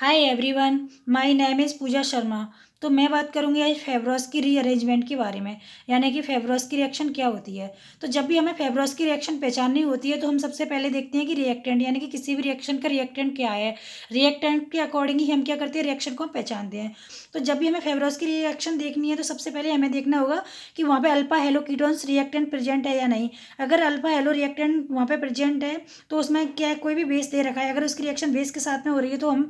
Hi everyone, my name is Pooja Sharma. तो मैं बात करूंगी आज फेवरोस की रीअरेंजमेंट के बारे में, यानी कि फेवरोस की रिएक्शन क्या होती है। तो जब भी हमें फेवरोस की रिएक्शन पहचाननी होती है तो हम सबसे पहले देखते हैं कि रिएक्टेंट यानी कि किसी भी रिएक्शन का रिएक्टेंट क्या है। रिएक्टेंट के अकॉर्डिंग ही हम क्या करते हैं, रिएक्शन को हम पहचानते हैं। तो जब भी हमें फेवरोस की रिएक्शन देखनी है तो सबसे पहले हमें देखना होगा कि वहाँ पे alpha hello ketones reactant present है या नहीं। अगर अल्फा हेलो रिएक्टेंट वहाँ पे प्रेजेंट है तो उसमें क्या है, कोई भी बेस दे रखा है, अगर उसकी रिएक्शन बेस के साथ में हो रही है तो हम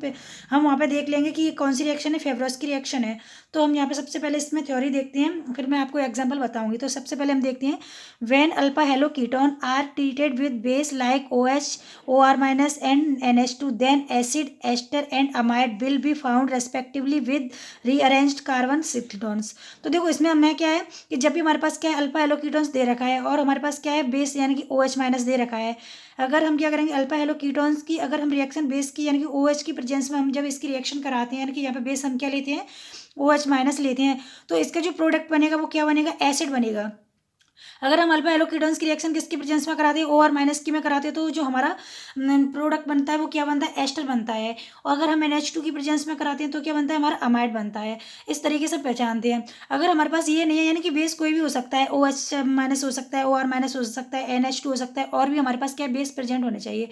वहाँ पे देख लेंगे कि ये कौन सी रिएक्शन है, फेवरोस की रिएक्शन है। तो हम यहाँ पे सबसे पहले इसमें थ्योरी देखते हैं, फिर मैं आपको एग्जांपल बताऊंगी। तो सबसे पहले हम देखते हैं when alpha halo ketone are treated with base like OH, OR minus and NH2, then acid, ester and amide will be found respectively with rearranged carbon ketones. तो देखो इसमें हमें क्या है कि जब भी हमारे पास क्या है, अल्फा हेलो कीटोन्स दे रखा है और हमारे पास क्या है, बेस यानी कि OH माइनस दे रखा है। अगर हम क्या करेंगे, अल्फा हेलो कीटोन्स की अगर हम रिएक्शन बेस की यानी कि OH की प्रेजेंस में हम जब इसकी रिएक्शन कराते हैं, यानी कि यहाँ पे बेस हम क्या लेते हैं, OH माइनस लेते हैं, तो इसका जो प्रोडक्ट बनेगा वो क्या बनेगा, एसिड बनेगा। अगर हम अल्फा एलोकीटोन्स की रिएक्शन किसकी प्रेजेंस में कराते हैं, OR माइनस की में कराते हैं, तो जो हमारा प्रोडक्ट बनता है वो क्या बनता है, एस्टर बनता है। और अगर हम NH2 की प्रेजेंस में कराते हैं तो क्या बनता है, हमारा अमाइड बनता है। इस तरीके से पहचानते हैं। अगर हमारे पास ये नहीं है, यानी कि बेस कोई भी हो सकता है, OH माइनस हो सकता है, OR माइनस हो सकता है, NH2 हो सकता है, और भी हमारे पास क्या है, बेस प्रेजेंट होने चाहिए।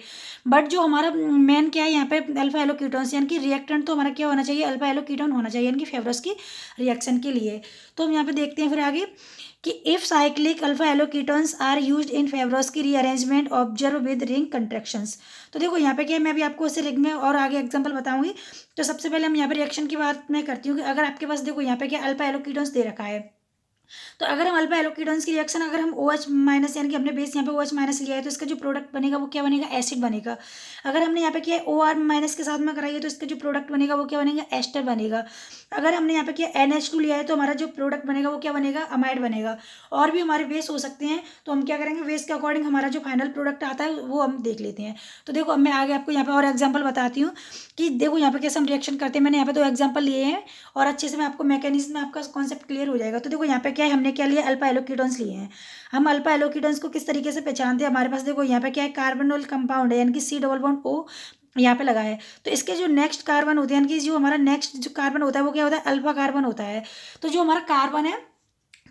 बट जो हमारा मेन क्या है यहाँ पे, अल्फा एलोकीटोन्स यानी कि रिएक्टेंट तो हमारा क्या होना चाहिए, अल्फा एलोकीटोन होना चाहिए, यानी कि फेवरस की रिएक्शन के लिए। तो हम यहाँ पे देखते हैं फिर आगे कि if cyclic alpha haloketones are used in Favorskii की rearrangement observe with ring contractions. तो देखो यहाँ पे क्या है, मैं अभी आपको उसे रिंग में और आगे एग्जांपल बताऊंगी। तो सबसे पहले हम यहाँ पे रिएक्शन की बात मैं करती हूँ कि अगर आपके पास देखो यहाँ पे क्या अल्फा एलोकीटोन्स दे रखा है, तो अगर हम अल्फा एलोकीटोन्स की रिएक्शन अगर हम OH माइनस यानी कि हमने बेस यहाँ पे OH माइनस लिया है तो इसका जो प्रोडक्ट बनेगा वो क्या बनेगा, एसिड बनेगा। अगर हमने यहाँ पे किया OR माइनस के साथ में कराई है तो इसका जो प्रोडक्ट बनेगा वो क्या बनेगा, एस्टर बनेगा। अगर हमने यहाँ पे किया NH2 लिया है तो हमारा जो प्रोडक्ट बनेगा वो क्या बनेगा, अमाइड बनेगा। और भी हमारे बेस हो सकते हैं, तो हम क्या करेंगे, बेस के अकॉर्डिंग हमारा जो फाइनल प्रोडक्ट आता है वो हम देख लेते हैं। तो देखो अब मैं आगे आपको यहाँ पे और एग्जाम्पल बताती हूँ कि देखो यहाँ पे कैसे हम रिएक्शन करते हैं। मैंने यहाँ पे 2 एग्जाम्पल लिए हैं और अच्छे से मैं आपको मैकेनिज्म में आपका कॉन्सेप्ट क्लियर हो जाएगा। तो देखो यहाँ पे क्या है, हमने क्या लिया, अल्फा एलोकीटोन्स लिए हैं। हम अल्फा एलोकीटोन्स को किस तरीके से पहचानते हैं, हमारे पास देखो यहाँ पे क्या है, कार्बोनिल कंपाउंड है, यानी कि C डबल बॉन्ड O यहाँ पे लगा है। तो इसके जो नेक्स्ट कार्बन होते हैं, यानी कि जो हमारा नेक्स्ट जो कार्बन होता है वो क्या होता है, अल्फा कार्बन होता है। तो जो हमारा कार्बन है,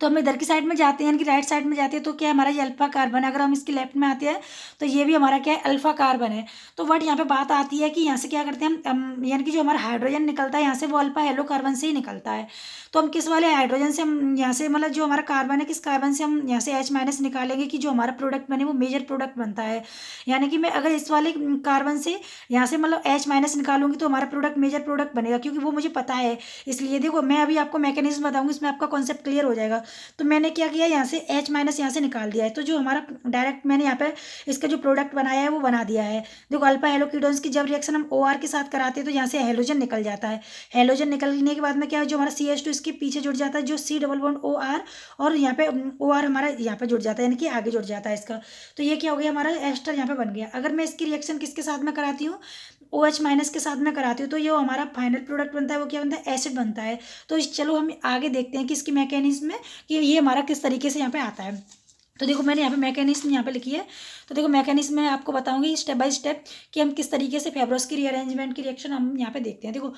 तो हम इधर की साइड में जाते हैं, यानी कि राइट साइड में जाते हैं, तो क्या है, हमारा ये अल्फा कार्बन है। अगर हम इसके लेफ्ट में आते हैं तो ये भी हमारा क्या है, अल्फा कार्बन है। तो बट यहाँ पे बात आती है कि यहाँ से क्या करते हैं यानी कि जो हमारा हाइड्रोजन निकलता है यहाँ से वो अल्फा हेलो कार्बन से ही निकलता है। तो हम किस वाले हाइड्रोजन से हम यहाँ से मतलब जो हमारा कार्बन है किस कार्बन से हम यहाँ से H माइनस निकालेंगे कि जो हमारा प्रोडक्ट बने वो मेजर प्रोडक्ट बनता है। यानी कि मैं अगर इस वाले कार्बन से यहाँ से मतलब H माइनस निकालूंगी तो हमारा प्रोडक्ट मेजर प्रोडक्ट बनेगा, क्योंकि वो मुझे पता है। इसलिए देखो मैं अभी आपको मैकेनिज्म बताऊंगी, इसमें आपका कॉन्सेप्ट क्लियर हो जाएगा। तो मैंने क्या किया, यहाँ से H माइनस यहाँ से निकाल दिया है, तो जो हमारा डायरेक्ट मैंने यहाँ पे इसका जो प्रोडक्ट बनाया है वो बना दिया है। देखो अल्फा हेलोकीटोन्स की जब रिएक्शन हम OR के साथ कराते हैं तो यहाँ से हेलोजन निकल जाता है। हेलोजन निकलने के बाद में क्या है, जो हमारा CH2 इसके पीछे जुड़ जाता है, जो C डबल बॉन्ड OR, और यहाँ पे OR हमारा यहाँ पे जुड़ जाता है, यानी कि आगे जुड़ जाता है इसका। तो ये क्या हो गया, हमारा एस्टर यहाँ पे बन गया। अगर मैं इसकी रिएक्शन किसके साथ में कराती हूँ, OH माइनस के साथ में कराती हूँ, तो ये हमारा फाइनल प्रोडक्ट बनता है वो क्या बनता है, एसिड बनता है। तो चलो हम आगे देखते हैं कि इसकी मैकेनिज्म में कि ये हमारा किस तरीके से यहाँ पे आता है। तो देखो मैंने यहाँ पे मैकेनिज्म यहाँ पे लिखी है। तो देखो मैकेनिज्म में आपको बताऊंगी स्टेप बाय स्टेप कि हम किस तरीके से फेवरोस की रीअरेंजमेंट की रिएक्शन हम यहाँ पे देखते हैं। देखो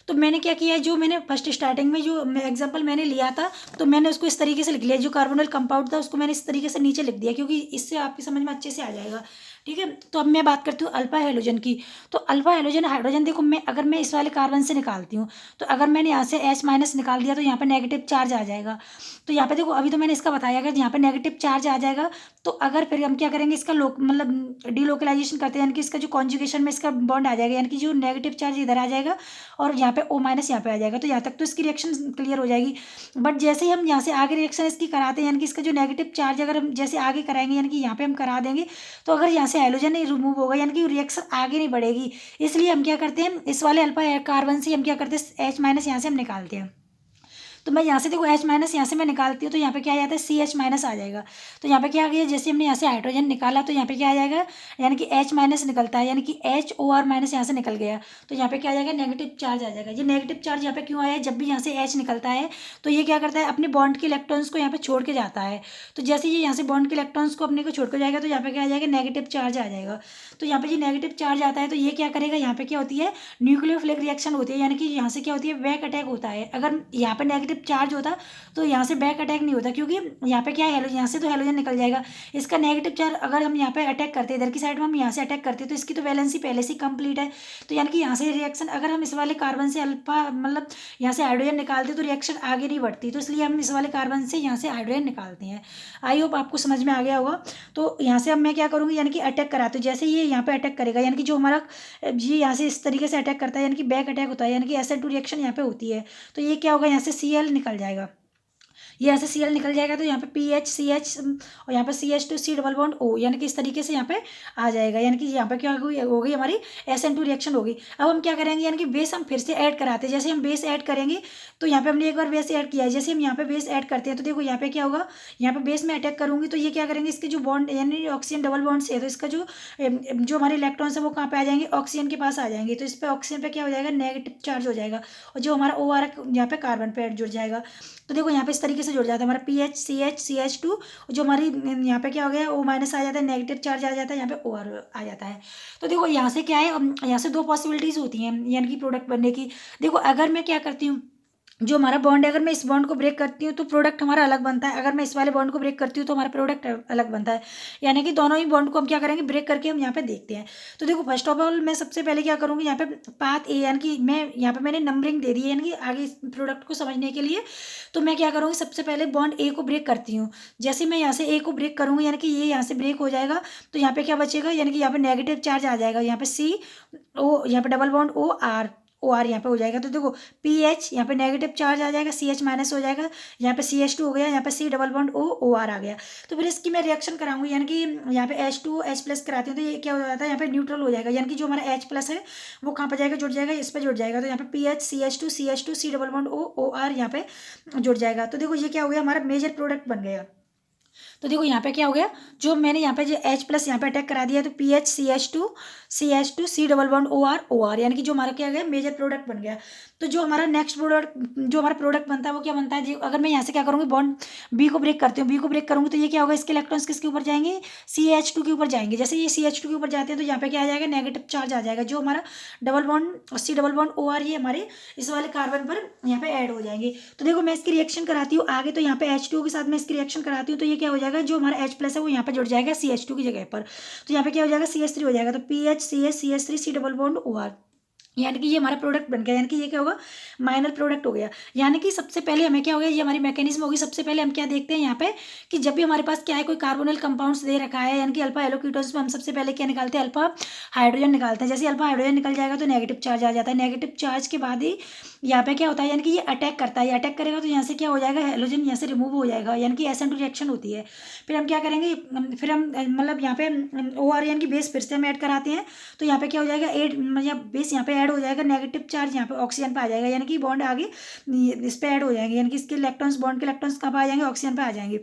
तो मैंने क्या किया है, जो मैंने फर्स्ट स्टार्टिंग में जो एग्जांपल मैंने लिया था तो मैंने उसको इस तरीके से लिख लिया, जो कार्बोनिल कंपाउंड था उसको मैंने इस तरीके से नीचे लिख दिया, क्योंकि इससे आपकी समझ में अच्छे से आ जाएगा। ठीक है, तो अब मैं बात करती हूँ अल्फा हेलोजन की। तो अल्फा हेलोजन हाइड्रोजन देखो, मैं अगर मैं इस वाले कार्बन से निकालती हूँ तो अगर मैंने यहाँ से H माइनस निकाल दिया तो यहाँ पे नेगेटिव चार्ज आ जाएगा। तो यहाँ पे देखो अभी तो मैंने इसका बताया, अगर यहाँ पे नेगेटिव चार्ज आ जाएगा तो अगर फिर हम क्या करेंगे, इसका मतलब डीलोकलाइजेशन करते हैं, यानी कि इसका जो कॉन्जुगेशन में इसका बॉन्ड आ जाएगा, यानी कि जो नेगेटिव चार्ज इधर आ जाएगा और यहाँ पे O माइनस यहाँ पे आ जाएगा। तो यहाँ तक तो इसकी रिएक्शन क्लियर हो जाएगी। बट जैसे ही हम यहाँ से आगे रिएक्शन इसकी कराते हैं, यानी कि इसका जो नेगेटिव चार्ज अगर हम जैसे आगे कराएंगे, यानी कि यहाँ पे हम करा देंगे, तो अगर यहाँ से हाइड्रोजन नहीं रिमूव होगा, यानी कि रिएक्शन आगे नहीं बढ़ेगी। इसलिए हम क्या करते हैं, इस वाले अल्फा कार्बन से हम क्या करते हैं, H माइनस यहाँ से हम निकालते हैं। तो मैं यहाँ से देखो H माइनस यहाँ से मैं निकालती हूँ तो यहाँ पे क्या आ जाता है CH माइनस आ जाएगा। तो यहाँ पे क्या आ गया, जैसे हमने यहाँ से हाइड्रोजन निकाला तो यहाँ पे क्या आ जाएगा, यानी कि H माइनस निकलता है, यानी कि HOR माइनस यहाँ से निकल गया। तो यहाँ पे क्या आ जाएगा, नेगेटिव चार्ज आ जाएगा। ये नेगेटिव चार्ज यहाँ पे क्यों आया है, जब भी यहाँ से H निकलता है तो ये क्या करता है, अपने बॉन्ड के इलेक्ट्रॉन्स को यहाँ पे छोड़ के जाता है। तो जैसे ये यहाँ से बॉन्ड के इलेक्ट्रॉन्स को अपने को छोड़ के जाएगा तो यहाँ पे क्या आ जाएगा, नेगेटिव चार्ज आ जाएगा। तो यहाँ पे ये नेगेटिव चार्ज आता है तो ये क्या करेगा, यहाँ पे क्या होती है, न्यूक्लियोफिलिक रिएक्शन होती है, यानी कि यहाँ से क्या होती है, बैक अटैक होता है। अगर यहाँ पे नेगेटिव चार्ज होता तो यहाँ से बैक अटैक नहीं होता, क्योंकि यहाँ पे क्या है, हेलोजन, यहाँ से तो हेलोजन निकल जाएगा। इसका नेगेटिव चार्ज अगर हम यहाँ पे अटैक करते हैं, इधर की साइड में हम यहाँ से अटैक करते हैं तो इसकी तो वैलेंसी पहले से कंप्लीट है। तो यानी कि यहाँ से रिएक्शन, अगर हम इस वाले कार्बन से अल्फा मतलब यहाँ से हाइड्रोजन निकालते तो रिएक्शन आगे नहीं बढ़ती, तो इसलिए हम इस वाले कार्बन से यहाँ से हाइड्रोजन निकालते हैं। आई होप आपको समझ में आ गया होगा। तो यहाँ से अब मैं क्या करूँगी, यानी कि अटैक कराते, जैसे ये यहाँ पे अटैक करेगा, यानी कि जो हमारा ये यहाँ से इस तरीके से अटैक करता है, यानी कि बैक अटैक होता है, यानी कि SN2 रिएक्शन यहाँ पे होती है। तो ये क्या होगा, यहाँ से Cl निकल जाएगा, ये यहाँ से Cl निकल जाएगा तो यहाँ पे PH CH और यहाँ पे CH2 C double bond O, यानी कि इस तरीके से यहाँ पे आ जाएगा, यानी कि यहाँ पे क्या होगी हमारी SN2 रिएक्शन होगी। अब हम क्या करेंगे, यानी कि बेस हम फिर से ऐड कराते हैं। जैसे हम बेस ऐड करेंगे तो यहाँ पे हमने एक बार बेस ऐड किया है, जैसे हम यहाँ पे बेस ऐड करते हैं तो देखो यहाँ पे क्या होगा, यहाँ पे बेस में अटैक करूँगी तो ये क्या करेंगे, इसके जो बॉन्ड यानी ऑक्सीजन डबल बॉन्ड से है तो इसका जो हमारे इलेक्ट्रॉन्स है वो कहाँ पे आ जाएंगे, ऑक्सीजन के पास आ जाएंगे। तो इस पर ऑक्सीजन पे क्या हो जाएगा, नेगेटिव चार्ज हो जाएगा, और जो हमारा OR यहाँ पे कार्बन पे जुड़ जाएगा। तो देखो यहाँ पे इस तरीके से जुड़ जाता है हमारा PH CH CH2, जो हमारी यहाँ पे क्या हो गया, O माइनस आ जाता है, नेगेटिव चार्ज आ जाता है, यहाँ पे OR आ जाता है। तो देखो यहाँ से क्या है, यहाँ से दो पॉसिबिलिटीज़ होती हैं यानी कि प्रोडक्ट बनने की। देखो अगर मैं क्या करती हूँ, जो हमारा बॉन्ड है, अगर मैं इस बॉन्ड को ब्रेक करती हूँ तो प्रोडक्ट हमारा अलग बनता है, अगर मैं इस वाले बॉन्ड को ब्रेक करती हूँ तो हमारा प्रोडक्ट अलग बनता है। यानी कि दोनों ही बॉन्ड को हम क्या करेंगे, ब्रेक करके हम यहाँ पे देखते हैं। तो देखो फर्स्ट ऑफ ऑल मैं सबसे पहले क्या करूँगी, यहाँ पे पाथ ए, यानी कि मैं यहाँ पे मैंने नंबरिंग दे दी है, यानी कि आगे इस प्रोडक्ट को समझने के लिए। तो मैं क्या करूँगी, सबसे पहले बॉन्ड ए को ब्रेक करती हूँ। जैसे मैं यहाँ से ए को ब्रेक करूँगी, यानी कि ये यहाँ से ब्रेक हो जाएगा तो यहाँ पे क्या बचेगा, यानी कि यहाँ पे नेगेटिव चार्ज आ जाएगा, यहाँ पे CO, यहाँ पे डबल बॉन्ड OR यहाँ पे हो जाएगा। तो देखो PH यहाँ पे नेगेटिव चार्ज आ जाएगा, CH माइनस हो जाएगा, यहाँ पे CH2 हो गया, यहाँ पे C डबल बॉन्ड OR आ गया। तो फिर इसकी मैं रिएक्शन कराऊंगी, यानी कि यहाँ पे H2 H प्लस कराती हूँ तो ये क्या हो जाता है, यहाँ पे न्यूट्रल हो जाएगा, यानी कि जो हमारा H प्लस है वो कहाँ पर जाएगा, जुड़ जाएगा, इस पर जुड़ जाएगा। तो यहाँ पे PH CH2 C double bond OR यहाँ पे जुड़ जाएगा। तो देखो ये क्या हो गया, हमारा मेजर प्रोडक्ट बन गया। तो देखो यहाँ पे क्या हो गया, जो मैंने यहाँ पे जो H प्लस यहाँ पे अटैक करा दिया तो PH CH2 C double bond OR, यानी कि जो हमारा क्या गया, मेजर प्रोडक्ट बन गया। तो जो हमारा नेक्स्ट प्रोडक्ट, जो हमारा प्रोडक्ट बनता है वो क्या बनता है जी, अगर मैं यहाँ से क्या करूँगी, बॉन्ड B को ब्रेक करती हूँ, B को ब्रेक करूँगी तो ये क्या होगा, इसके इलेक्ट्रॉन्स किसके ऊपर जाएंगे, CH2 के ऊपर जाएंगे। जैसे ये CH2 के ऊपर जाते हैं तो यहाँ पे क्या आ जाएगा, नेगेटिव चार्ज आ जाएगा, जो हमारा double bond C double bond OR ये हमारे इस वाले कार्बन पर यहाँ पे ऐड हो जाएंगे। तो देखो मैं इसकी रिएक्शन कराती हूँ आगे, तो यहाँ पे H2 के साथ मैं इसकी रिएक्शन कराती हूँ तो ये क्या हो जाएगा, जो हमारा H प्लस है वो यहाँ पे जुड़ जाएगा CH2 की जगह पर। तो यहाँ पे क्या हो जाएगा, CH3 हो जाएगा। तो PH CH3 C double bond OR, यानी कि ये हमारा प्रोडक्ट बन गया, यानी कि ये क्या होगा, माइनर प्रोडक्ट हो गया। यानी कि सबसे पहले हमें क्या हो गया, ये हमारी मैकेनिज्म होगी। सबसे पहले हम क्या देखते हैं यहाँ पे कि जब भी हमारे पास क्या है, कोई कार्बोनिल कंपाउंड्स दे रखा है, यानी कि अल्फा एलोकीटोन्स में हम सबसे पहले क्या निकालते हैं, अल्फा हाइड्रोजन निकालते हैं। जैसे अल्फा हाइड्रोजन निकल जाएगा तो नेगेटिव चार्ज आ जाता है, नेगेटिव चार्ज के बाद ही यहाँ पे क्या होता है, यानी कि ये अटैक करता है, ये अटैक करेगा तो यहाँ से क्या हो जाएगा, हेलोजन यहाँ से रिमूव हो जाएगा, यानी कि SN2 रिएक्शन होती है। फिर हम क्या करेंगे, फिर हम मतलब यहाँ पे OR यानी कि बेस फिर से हम ऐड कराते हैं तो यहाँ पे क्या हो जाएगा, बेस यहाँ पे ऐड हो जाएगा, नेगेटिव चार्ज यहाँ पे ऑक्सीजन पे आ जाएगा, यानी कि बॉन्ड आगे इस पे ऐड हो जाएंगे, यानी कि इसके इलेक्ट्रॉन्स, बॉन्ड के इलेक्ट्रॉन्स कहाँ पे आ जाएंगे, ऑक्सीजन पे आ जाएंगे।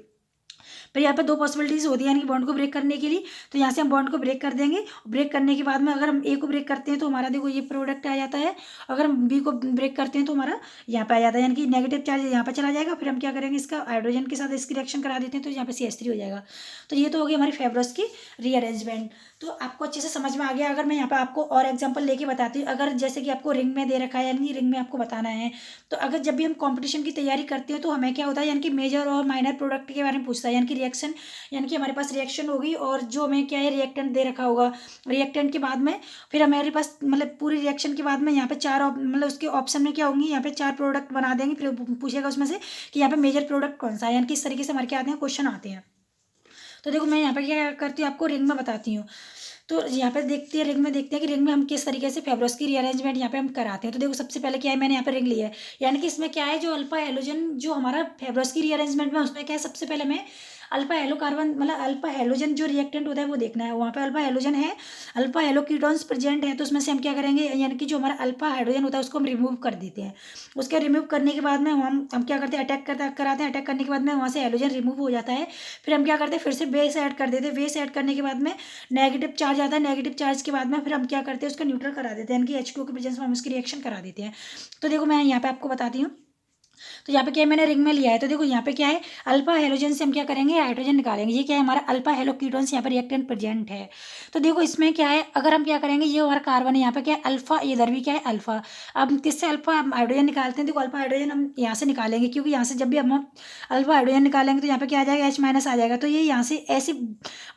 फिर यहाँ पे दो पॉसिबिलिटीज़ होती है, यानी कि बॉन्ड को ब्रेक करने के लिए। तो यहाँ से हम बॉन्ड को ब्रेक कर देंगे, ब्रेक करने के बाद में अगर हम A को ब्रेक करते हैं तो हमारा देखो ये प्रोडक्ट आ जाता है, अगर हम B को ब्रेक करते हैं तो हमारा यहाँ पे आ जाता है, यानी कि नेगेटिव चार्ज यहाँ पे चला जाएगा। फिर हम क्या करेंगे, इसका हाइड्रोजन के साथ इसकी रिएक्शन करा देते हैं तो यहाँ पे CH3 हो जाएगा। तो ये तो हो गई हमारी फेब्रोस की रीअरेंजमेंट। तो आपको अच्छे से समझ में आ गया। अगर मैं यहाँ पे आपको और एग्जांपल लेके बताती हूँ, अगर जैसे कि आपको रिंग में दे रखा है, यानी कि रिंग में आपको बताना है, तो अगर जब भी हम कंपटीशन की तैयारी करते हैं तो हमें क्या होता है, यानी कि मेजर और माइनर प्रोडक्ट के बारे में पूछता है, यानी कि रिएक्शन, यानी कि हमारे पास रिएक्शन होगी और जो हमें क्या है, रिएक्टेंट दे रखा होगा। रिएक्टेंट के बाद में फिर हमारे पास मतलब पूरी रिएक्शन के बाद में यहाँ पे चार मतलब उसके ऑप्शन में क्या होंगी, यहाँ पे 4 प्रोडक्ट बना देंगे, फिर पूछेगा उसमें से कि यहाँ पे मेजर प्रोडक्ट कौन सा है, यानी कि इस तरीके से हमारे क्या आते हैं, क्वेश्चन आते हैं। तो देखो मैं यहाँ पे क्या करती हूँ, आपको रिंग में बताती हूँ। तो यहाँ पे देखते हैं, रिंग में देखते हैं कि रिंग में हम किस तरीके से फेब्रोस की रीअरेंजमेंट यहाँ पे हम कराते हैं। तो देखो सबसे पहले क्या है, मैंने यहाँ पे रिंग लिया है, यानी कि इसमें क्या है, जो अल्फा हेलोजन जो हमारा फेब्रोस की रीअरेंजमेंट में उसमें क्या है, सबसे पहले मैं अल्फा हेलो कार्बन मतलब अल्फा हेलोजन जो रिएक्टेंट होता है वो देखना है, वहाँ पे अल्फा हेलोजन है, अल्फा हेलो कीटोन्स प्रेजेंट है, तो उसमें से हम क्या करेंगे, यानी कि जो हमारा अल्फा हाइड्रोजन होता है उसको हम रिमूव कर देते हैं। उसके रिमूव करने के बाद में हम क्या करते हैं, अटैक कराते हैं, अटैक करने के बाद में वहाँ से हेलोजन रिमूव हो जाता है। फिर हम क्या करते हैं, फिर से बेस ऐड कर देते हैं, बेस ऐड करने के बाद में नेगेटिव चार्ज आता है, नेगेटिव चार्ज के बाद में फिर हम क्या करते हैं, उसका न्यूट्रल करा देते हैं, यानी कि H2O के प्रेजेंस में हम उसकी रिएक्शन करा देते हैं। तो देखो मैं यहाँ पे आपको बताती हूँ। तो यहाँ पे क्या है, मैंने रिंग में लिया है, तो देखो यहाँ पे क्या है, अल्फा हेलोजन से हम क्या करेंगे, हाइड्रोजन निकालेंगे। ये क्या है, हमारा अल्फा हेलो कीटोन्स यहाँ पे रिएक्टेंट प्रेजेंट है। तो देखो इसमें क्या है, अगर हम क्या करेंगे, ये हमारा कार्बन है, यहाँ पे क्या है अल्फा, इधर भी क्या है अल्फा। अब किससे अल्फा हाइड्रोजन निकालते हैं, देखो अल्फा हाइड्रोजन हम यहाँ से निकालेंगे, क्योंकि यहाँ से जब भी हम अल्फा हाइड्रोजन निकालेंगे तो यहाँ पे क्या आ जाएगा, H- आ जाएगा। तो ये यहाँ से ऐसे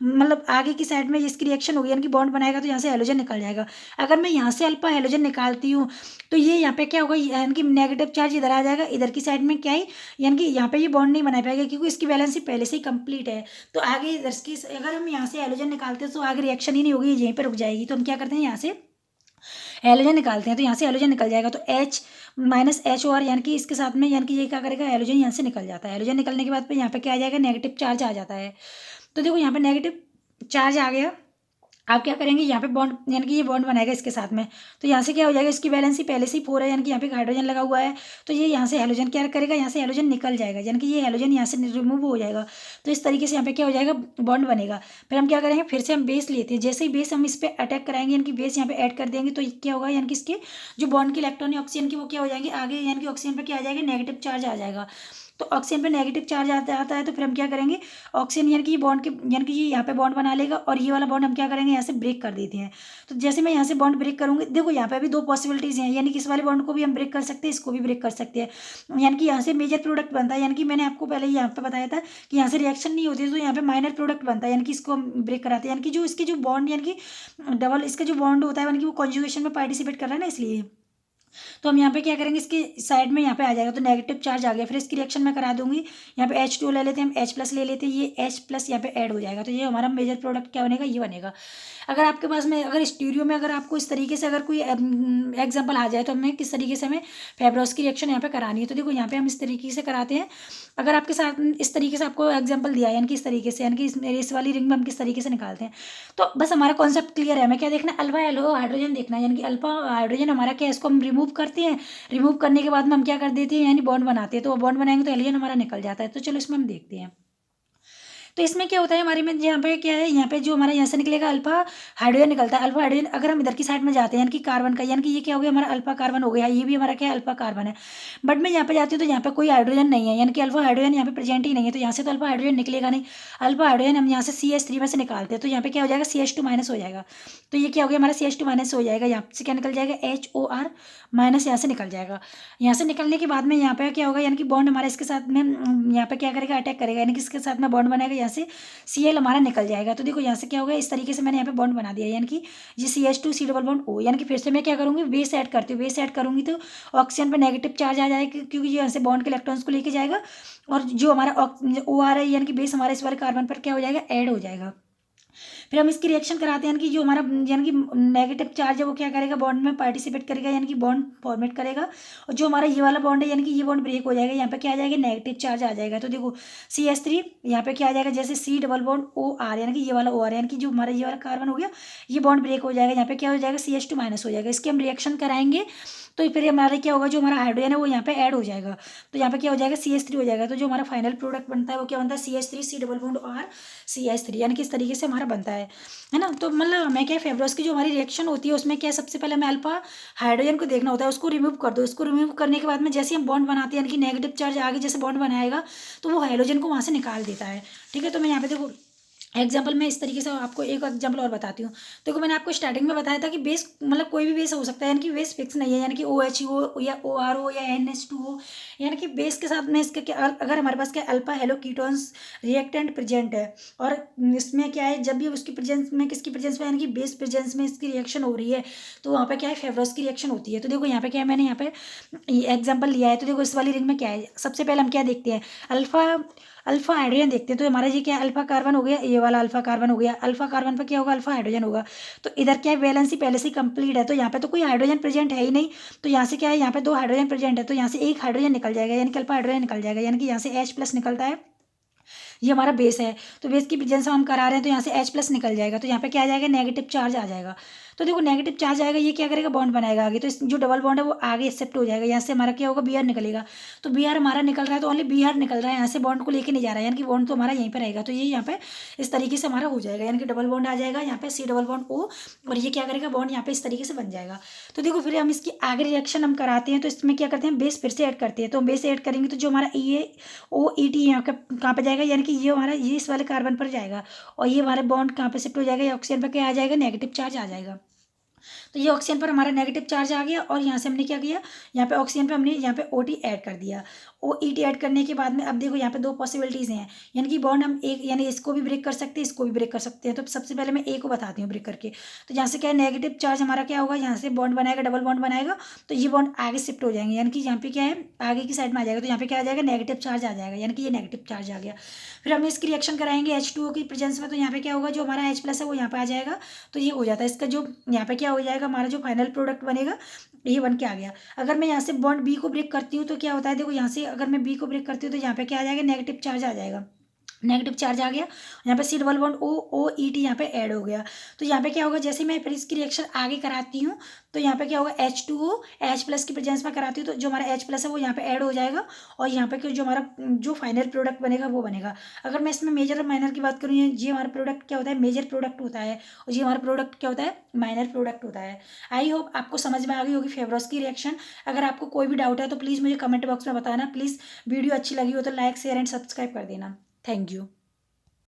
मतलब आगे की साइड में इसकी रिएक्शन होगी, यानी कि बॉन्ड बनाएगा, तो यहाँ से हेलोजन निकल जाएगा। अगर मैं यहाँ से अल्फा हेलोजन निकालती हूँ तो ये यहाँ पे क्या होगा, यानी कि नेगेटिव चार्ज इधर आ जाएगा, इधर की साइड में क्या है, यानी कि यहाँ पे ये बॉन्ड नहीं बना पाएगा, क्योंकि इसकी वैलेंसी पहले से ही कंप्लीट है। तो आगे इधर की अगर हम यहाँ से हेलोजन निकालते हैं तो आगे रिएक्शन ही नहीं होगी, यहीं पर रुक जाएगी। तो हम क्या करते हैं, यहाँ से हेलोजन निकालते हैं, तो यहाँ से हेलोजन निकल जाएगा, तो H- और यानी कि इसके साथ में, यानी कि ये क्या करेगा, हेलोजन यहाँ से निकल जाता है। हेलोजन निकलने के बाद फिर यहाँ पे क्या आ जाएगा, नेगेटिव चार्ज आ जाता है। तो देखो यहाँ पे नेगेटिव चार्ज आ गया। आप क्या करेंगे, यहाँ पे बॉन्ड, यानी कि ये बॉन्ड बनाएगा इसके साथ में, तो यहाँ से क्या हो जाएगा, इसकी वैलेंसी पहले से ही 4 है, यानी कि यहाँ पे हाइड्रोजन लगा हुआ है, तो ये यहाँ से हेलोजन क्या करेगा, यहाँ से हेलोजन निकल जाएगा, यानी कि ये हेलोजन यहाँ से रिमूव हो जाएगा। तो इस तरीके से यहाँ पे क्या हो जाएगा, बॉन्ड बनेगा। फिर हम क्या करेंगे, फिर से हम बेस लेते हैं, जैसे ही बेस हम इस पर अटैक कराएंगे, यानी कि बेस यहाँ पे ऐड कर देंगे, तो क्या होगा, यानी कि इसके जो बॉन्ड के इलेक्ट्रॉन है ऑक्सीजन की, वो क्या हो जाएंगे आगे, यानी कि ऑक्सीजन पर क्या आ जाएगा, नेगेटिव चार्ज आ जाएगा। तो ऑक्सीजन पे नेगेटिव चार्ज आता है, तो फिर हम क्या करेंगे, ऑक्सीजन यानी कि ये बॉन्ड के, यानी कि ये यहाँ पे बॉन्ड बना लेगा, और ये वाला बॉन्ड हम क्या करेंगे, यहाँ से ब्रेक कर देते हैं। तो जैसे मैं यहाँ से बॉन्ड ब्रेक करूँगी, देखो यहाँ पे भी दो पॉसिबिलिटीज़ हैं, यानी कि इस वाले बॉन्ड को भी हम ब्रेक कर सकते हैं, इसको भी ब्रेक कर सकते हैं, यानी कि यहाँ से मेजर प्रोडक्ट बनता है, यानी कि मैंने आपको पहले यहाँ पे बताया था कि यहाँ से रिएक्शन नहीं होती, तो यहाँ पे माइनर प्रोडक्ट बनता है, यानी कि इसको हम ब्रेक कराते हैं, यानी कि जो इसके जो बॉन्ड, यानी कि डबल इसका जो बॉन्ड होता है, यानी कि वो कॉन्जुगेशन में पार्टिसिपेट कर रहा है ना, इसलिए। तो हम यहाँ पे क्या करेंगे, इसके साइड में यहाँ पे आ जाएगा, तो नेगेटिव चार्ज आ गया, फिर इसकी रिएक्शन में करा दूंगी। यहाँ पे H2 ले लेते हैं, हम H+ ले लेते हैं, ये H+ यहाँ पे ऐड हो जाएगा, तो ये हमारा मेजर प्रोडक्ट क्या बनेगा, ये बनेगा। अगर आपके पास में, अगर स्टूडियो में अगर आपको इस तरीके से अगर कोई एग्जाम्पल आ जाए, तो हमें किस तरीके से हमें फेब्रोस की रिएक्शन यहाँ पे करानी है, तो देखो यहाँ पे हम इस तरीके से कराते हैं। अगर आपके साथ इस तरीके से आपको एग्जाम्पल दिया है, यानी कि इस तरीके से, यानी कि इस वाली रिंग में हम किस तरीके से निकालते हैं, तो बस हमारा कॉन्सेप्ट क्लियर है। हमें क्या देखना है, अल्फा हेलो हाइड्रोजन देखना है, यानी कि अल्फा हाइड्रोजन हमारा क्या है, इसको हम रिमूव करते हैं। रिमूव करने के बाद में हम क्या कर देते हैं, यानी बॉन्ड बनाते हैं, तो बॉन्ड बनाएंगे तो हेलोजन हमारा निकल जाता है। तो चलो इसमें हम देखते हैं। तो इसमें क्या होता है हमारे में, यहाँ पे क्या है, यहाँ पे जो हमारा यहाँ से निकलेगा अल्फा हाइड्रोजन निकलता है। अल्फा हाइड्रोजन अगर हम इधर की साइड में जाते हैं, यानी कि कार्बन का, यानी कि ये क्या हो गया, हमारा अल्फा कार्बन हो गया, ये भी हमारा क्या है, अल्फा कार्बन है। बट मैं यहाँ पे जाती हूँ तो यहाँ पे कोई हाइड्रोजन नहीं है, यानी कि अल्फा हाइड्रोजन यहाँ पे प्रेजेंट ही नहीं है, तो यहाँ से तो अल्फा हाइड्रोजन निकलेगा नहीं। अल्फा हाइड्रोजन हम यहाँ से CH3 में से निकालते हैं, तो यहाँ पे क्या हो जाएगा, CH2- हो जाएगा। तो ये क्या हो गया, हमारा CH2- हो जाएगा, यहाँ से क्या निकल जाएगा, HOR- यहाँ से निकल जाएगा। यहाँ से निकलने के बाद में यहाँ पे क्या होगा, यानी कि बॉन्ड हमारा इसके साथ में यहाँ पे क्या करेगा, अटैक करेगा, यानी कि इसके साथ में बॉन्ड बनाएगा, यहाँ से Cl हमारा निकल जाएगा। तो देखो यहाँ से क्या होगा, इस तरीके से मैंने यहाँ पे बॉन्ड बना दिया, यानी कि ये CH2 C double bond O, यानी कि फिर से मैं क्या करूँगी, बेस ऐड करती हूँ, बेस ऐड करूँगी तो ऑक्सीजन पे नेगेटिव चार्ज आ जाएगा, क्योंकि ये यहाँ से बॉन्ड के इलेक्ट्रॉन्स को लेके जाएगा, और जो हमारा O आ रहा है, यानी कि बेस हमारा इस वाले कार्बन पर क्या हो जाएगा, ऐड हो जाएगा। फिर हम इसकी रिएक्शन कराते हैं, यानी कि जो हमारा, यानी कि नेगेटिव चार्ज है वो क्या करेगा, बॉन्ड में पार्टिसिपेट करेगा, यानी कि बॉन्ड फॉर्मेट करेगा, और जो हमारा ये वाला बॉन्ड है, यानी कि ये बॉन्ड ब्रेक हो जाएगा, यहाँ पे क्या आ जाएगा, नेगेटिव चार्ज आ जाएगा। तो देखो CH3 यहाँ पे क्या आ जाएगा, जैसे C डबल बॉन्ड OR, यानी कि ये वाला OR, यानी कि जो हमारा ये वाला कार्बन हो गया, ये बॉन्ड ब्रेक हो जाएगा, यहाँ पे क्या हो जाएगा, CH2- हो जाएगा। इसके हम रिएक्शन कराएंगे, तो फिर हमारा क्या होगा, जो हमारा हाइड्रोजन है वो यहाँ पे ऐड हो जाएगा, तो यहाँ पे क्या हो जाएगा, CH3 हो जाएगा। तो जो हमारा फाइनल प्रोडक्ट बनता है वो क्या बनता है, CH3 C डबल बॉन्ड और CH3, यानी कि इस तरीके से हमारा बनता है ना। तो मतलब मैं क्या, फेब्रोस की जो हमारी रिएक्शन होती है उसमें क्या है, सबसे पहले हमें अल्फा हाइड्रोजन को देखना होता है, उसको रिमूव कर दो। उसको रिमूव करने के बाद में जैसे हम बॉन्ड बनाते हैं, यानी कि नेगेटिव चार्ज आगे जैसे बॉन्ड बनाएगा, तो वो हाइड्रोजन को वहाँ से निकाल देता है। ठीक है, तो मैं यहाँ पे देखो एग्जाम्पल मैं इस तरीके से आपको एक एग्जाम्पल और बताती हूँ। देखो मैंने आपको स्टार्टिंग में बताया था कि बेस मतलब कोई भी बेस हो सकता है, यानी कि बेस फिक्स नहीं है, यानी कि OH या ORO या NH2O, यानी कि बेस के साथ में इसके क्या, अगर हमारे पास क्या alpha hello ketones reactant present है, और इसमें क्या है, जब भी उसकी प्रेजेंस में, किसकी प्रेजेंस में, यानी कि बेस प्रेजेंस में इसकी रिएक्शन हो रही है, तो वहाँ पे क्या है, फेब्रोस की रिएक्शन होती है। तो देखो यहाँ पे क्या है, मैंने यहाँ पे एग्जाम्पल लिया है, तो देखो इस वाली रिंग में क्या है, सबसे पहले हम क्या देखते हैं, अल्फा अल्फा हाइड्रोजन देखते हैं। तो हमारा ये क्या है, अल्फा कार्बन हो गया, ये वाला अल्फा कार्बन हो गया, अल्फा कार्बन पर क्या होगा, अल्फा हाइड्रोजन होगा। तो इधर क्या है, वैलेंसी पहले से ही कंप्लीट है, तो यहाँ पे तो कोई हाइड्रोजन प्रेजेंट है ही नहीं, तो यहाँ से क्या है, यहाँ पे 2 हाइड्रोजन प्रेजेंट है, तो यहाँ से एक हाइड्रोजन निकल जाएगा, यानी कि अल्फा हाइड्रोजन निकल जाएगा, यानी कि यहाँ से H+ निकलता है। ये हमारा बेस है, तो बेस की प्रेजेंस में हम करा रहे हैं, तो यहाँ से H+ निकल जाएगा, तो यहाँ पे क्या आ जाएगा, नेगेटिव चार्ज आ जाएगा। तो देखो नेगेटिव चार्ज आएगा, ये क्या करेगा, बॉन्ड बनाएगा आगे, तो इस जो डबल बॉन्ड है वो आगे एक्सेप्ट हो जाएगा, यहाँ से हमारा क्या होगा, Br निकलेगा। तो Br हमारा निकल रहा है, तो ओनली Br निकल रहा है, यहाँ से बॉन्ड को लेके नहीं जा रहा है, यानी कि बॉन्ड तो हमारा यहीं पर रहेगा। तो ये यहाँ पे इस तरीके से हमारा हो जाएगा, यानी कि डबल बॉन्ड आ जाएगा यहाँ पे, C डबल बॉन्ड O, और ये क्या करेगा, बॉन्ड यहाँ पे इस तरीके से बन जाएगा। तो देखो फिर हम इसकी आगे रिएक्शन हम कराते हैं, तो इसमें क्या करते हैं, बेस फिर से ऐड करते हैं। तो बेस ऐड करेंगे तो जो हमारा ये OET यहाँ का कहाँ पे जाएगा, यानी कि ये हमारा ये इस वाले कार्बन पर जाएगा, और ये हमारा बॉन्ड कहाँ पे शिफ्ट हो जाएगा, ये ऑक्सीजन पर क्या आ जाएगा, नेगेटिव चार्ज आ जाएगा। तो ये ऑक्सीजन पर हमारा नेगेटिव चार्ज आ गया, और यहाँ से हमने क्या किया, यहाँ पे ऑक्सीजन पे हमने यहाँ पे OT ऐड कर दिया। OET ऐड करने के बाद में अब देखो यहाँ पे दो पॉसिबिलिटीज़ हैं, यानी कि बॉन्ड हम एक, यानी इसको भी ब्रेक कर सकते हैं, इसको भी ब्रेक कर सकते हैं। तो सबसे पहले मैं ए को बताती हूँ ब्रेक करके। तो यहाँ से क्या है, नेगेटिव चार्ज हमारा क्या होगा, यहाँ से बॉन्ड बनाएगा, डबल बॉन्ड बनाएगा, तो ये बॉन्ड आगे शिफ्ट हो जाएंगे, यानी कि यहाँ पे क्या है, आगे की साइड में आ जाएगा, तो यहाँ पे क्या आ जाएगा, नेगेटिव चार्ज आ जाएगा, यानी कि ये नेगेटिव चार्ज आ गया। फिर हम इसकी रिएक्शन कराएंगे H2O की प्रेजेंस में, तो यहाँ पे क्या होगा, जो हमारा H+ है वो यहाँ पे आ जाएगा, तो ये हो जाता है इसका जो यहाँ पे क्या हो जाएगा, हमारा जो फाइनल प्रोडक्ट बनेगा ये बन के आ गया। अगर मैं यहाँ से बॉन्ड बी को ब्रेक करती हूँ तो क्या होता है, देखो यहाँ से अगर मैं बी को ब्रेक करती हूँ तो यहाँ पे क्या आ जाएगा, नेगेटिव चार्ज आ जाएगा, नेगेटिव चार्ज आ गया, यहाँ पे C डबल बॉन्ड OET यहाँ पे ऐड हो गया। तो यहाँ पे क्या होगा, जैसे मैं फिर इसकी रिएक्शन आगे कराती हूँ, तो यहाँ पे क्या होगा, H2O H+ की प्रेजेंस में कराती हूँ, तो जो हमारा H+ है वो यहाँ पे ऐड हो जाएगा, और यहाँ पे जो हमारा जो फाइनल प्रोडक्ट बनेगा वो बनेगा। अगर मैं इसमें मेजर और माइनर की बात करूँ, ये हमारा प्रोडक्ट क्या होता है, मेजर प्रोडक्ट होता है, और ये हमारा प्रोडक्ट क्या होता है, माइनर प्रोडक्ट होता है। आई होप आपको समझ में आ गई होगी फेवरॉस की रिएक्शन। अगर आपको कोई भी डाउट है तो प्लीज़ मुझे कमेंट बॉक्स में बताना। प्लीज़ वीडियो अच्छी लगी हो तो लाइक शेयर एंड सब्सक्राइब कर देना। Thank you.